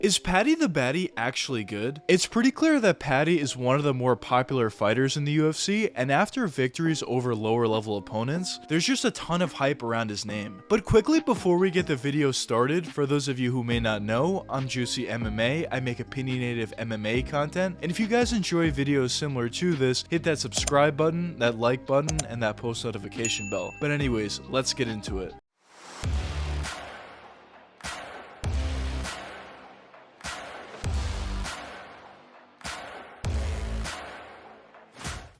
Is Paddy the Baddy actually good? It's pretty clear that Paddy is one of the more popular fighters in the UFC, and after victories over lower level opponents, there's just a ton of hype around his name. But quickly before we get the video started, for those of you who may not know, I'm Juicy MMA, I make opinionative MMA content, and if you guys enjoy videos similar to this, hit that subscribe button, that like button, and that post notification bell. But anyways, let's get into it.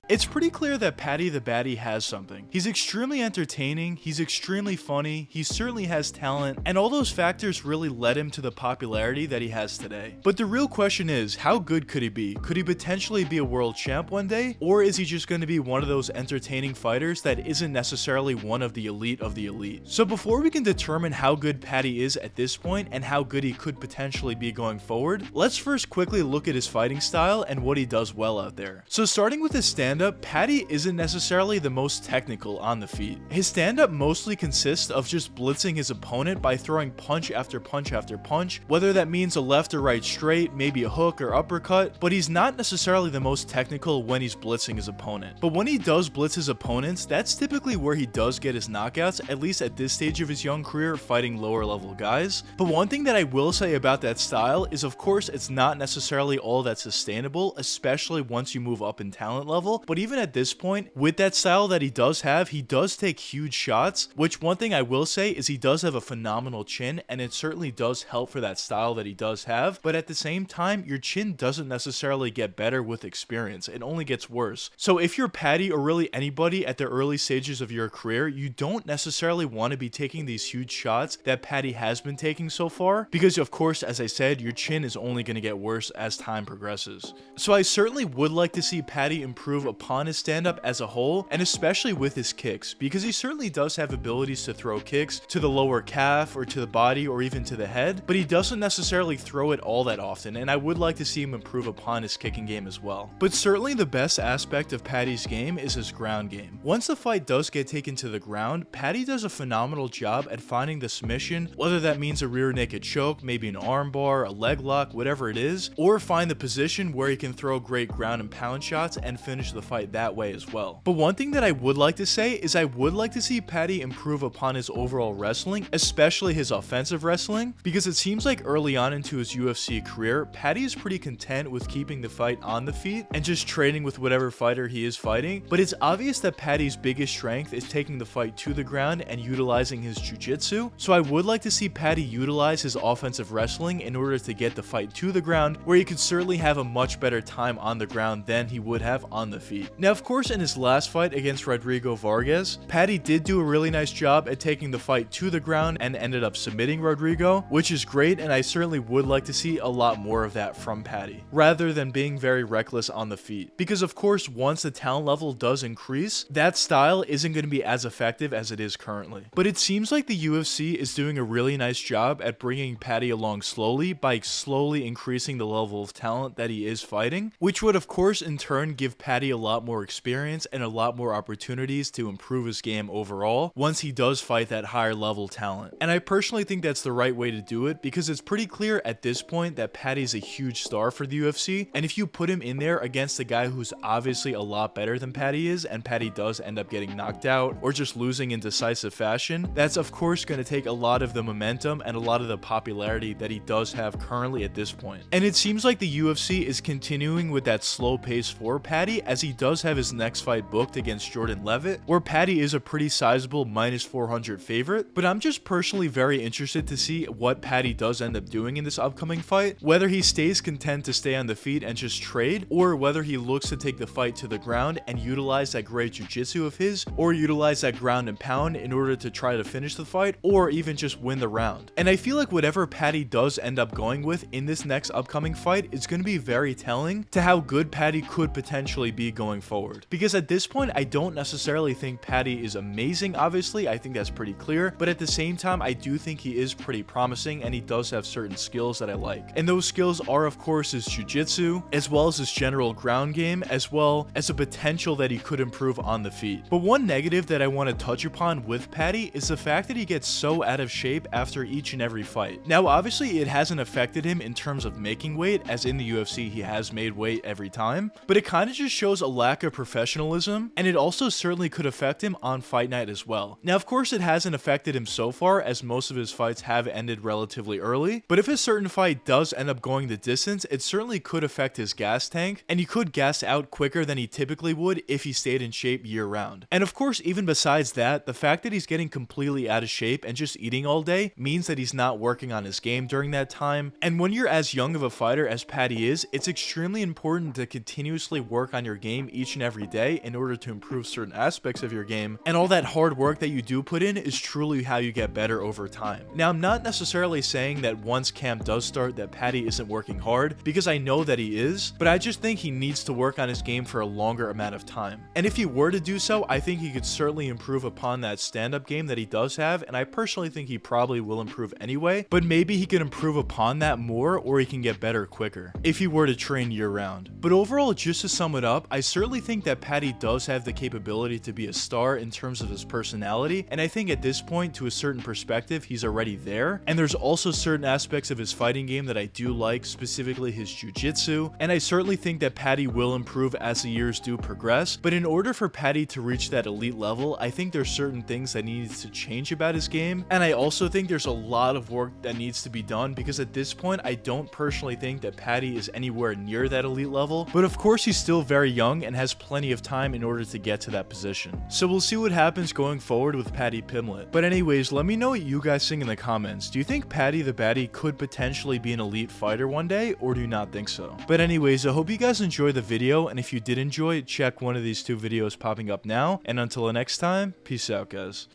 It's pretty clear that Paddy the Baddy has something. He's extremely entertaining, he's extremely funny, he certainly has talent, and all those factors really led him to the popularity that he has today. But the real question is, how good could he be? Could he potentially be a world champ one day? Or is he just going to be one of those entertaining fighters that isn't necessarily one of the elite of the elite? So before we can determine how good Paddy is at this point and how good he could potentially be going forward, let's first quickly look at his fighting style and what he does well out there. So starting with his stand-up, Paddy isn't necessarily the most technical on the feet. His stand-up mostly consists of just blitzing his opponent by throwing punch after punch after punch, whether that means a left or right straight, maybe a hook or uppercut, but he's not necessarily the most technical when he's blitzing his opponent. But when he does blitz his opponents, that's typically where he does get his knockouts, at least at this stage of his young career fighting lower level guys. But one thing that I will say about that style is, of course, it's not necessarily all that sustainable, especially once you move up in talent level. But even at this point, with that style that he does have, he does take huge shots, which one thing I will say is he does have a phenomenal chin, and it certainly does help for that style that he does have. But at the same time, your chin doesn't necessarily get better with experience. It only gets worse. So if you're Paddy or really anybody at the early stages of your career, you don't necessarily want to be taking these huge shots that Paddy has been taking so far, because of course, as I said, your chin is only going to get worse as time progresses. So I certainly would like to see Paddy improve upon his stand-up as a whole, and especially with his kicks, because he certainly does have abilities to throw kicks to the lower calf or to the body or even to the head, but he doesn't necessarily throw it all that often, and I would like to see him improve upon his kicking game as well. But certainly the best aspect of Paddy's game is his ground game. Once the fight does get taken to the ground, Paddy does a phenomenal job at finding the submission, whether that means a rear naked choke, maybe an arm bar, a leg lock, whatever it is, or find the position where he can throw great ground and pound shots and finish the fight that way as well. But one thing that I would like to say is I would like to see Paddy improve upon his overall wrestling, especially his offensive wrestling, because it seems like early on into his UFC career, Paddy is pretty content with keeping the fight on the feet and just training with whatever fighter he is fighting, but it's obvious that Paddy's biggest strength is taking the fight to the ground and utilizing his jiu-jitsu, so I would like to see Paddy utilize his offensive wrestling in order to get the fight to the ground, where he could certainly have a much better time on the ground than he would have on the feet. Now, of course, in his last fight against Rodrigo Vargas, Paddy did do a really nice job at taking the fight to the ground and ended up submitting Rodrigo, which is great, and I certainly would like to see a lot more of that from Paddy, rather than being very reckless on the feet. Because of course, once the talent level does increase, that style isn't going to be as effective as it is currently. But it seems like the UFC is doing a really nice job at bringing Paddy along slowly by slowly increasing the level of talent that he is fighting, which would of course in turn give Paddy a lot more experience and a lot more opportunities to improve his game overall once he does fight that higher level talent. And I personally think that's the right way to do it, because it's pretty clear at this point that Paddy's a huge star for the UFC, and if you put him in there against a guy who's obviously a lot better than Paddy is, and Paddy does end up getting knocked out or just losing in decisive fashion, that's of course going to take a lot of the momentum and a lot of the popularity that he does have currently at this point. And it seems like the UFC is continuing with that slow pace for Paddy, as he does have his next fight booked against Jordan Levitt, where Paddy is a pretty sizable -400 favorite. But I'm just personally very interested to see what Paddy does end up doing in this upcoming fight, whether he stays content to stay on the feet and just trade, or whether he looks to take the fight to the ground and utilize that great jiu-jitsu of his, or utilize that ground and pound in order to try to finish the fight, or even just win the round. And I feel like whatever Paddy does end up going with in this next upcoming fight is going to be very telling to how good Paddy could potentially be going forward. Because at this point, I don't necessarily think Paddy is amazing, obviously, I think that's pretty clear, but at the same time, I do think he is pretty promising and he does have certain skills that I like. And those skills are, of course, his jiu-jitsu, as well as his general ground game, as well as a potential that he could improve on the feet. But one negative that I want to touch upon with Paddy is the fact that he gets so out of shape after each and every fight. Now, obviously, it hasn't affected him in terms of making weight, as in the UFC, he has made weight every time, but it kind of just shows a lack of professionalism, and it also certainly could affect him on fight night as well. Now, of course, it hasn't affected him so far, as most of his fights have ended relatively early, but if a certain fight does end up going the distance, it certainly could affect his gas tank, and he could gas out quicker than he typically would if he stayed in shape year round. And of course, even besides that, the fact that he's getting completely out of shape and just eating all day means that he's not working on his game during that time. And when you're as young of a fighter as Paddy is, it's extremely important to continuously work on your game each and every day in order to improve certain aspects of your game, and all that hard work that you do put in is truly how you get better over time. Now, I'm not necessarily saying that once camp does start that Paddy isn't working hard, because I know that he is, but I just think he needs to work on his game for a longer amount of time. And if he were to do so, I think he could certainly improve upon that stand-up game that he does have, and I personally think he probably will improve anyway, but maybe he can improve upon that more, or he can get better quicker if he were to train year-round. But overall, just to sum it up, I certainly think that Paddy does have the capability to be a star in terms of his personality, and I think at this point, to a certain perspective, he's already there. And there's also certain aspects of his fighting game that I do like, specifically his jiu-jitsu, and I certainly think that Paddy will improve as the years do progress. But in order for Paddy to reach that elite level, I think there's certain things that needs to change about his game, and I also think there's a lot of work that needs to be done, because at this point, I don't personally think that Paddy is anywhere near that elite level, but of course he's still very young and has plenty of time in order to get to that position. So we'll see what happens going forward with Paddy Pimblett. But anyways, let me know what you guys think in the comments. Do you think Paddy the Baddy could potentially be an elite fighter one day, or do you not think so? But anyways, I hope you guys enjoyed the video, and if you did enjoy it, check one of these two videos popping up now, and until the next time, peace out, guys.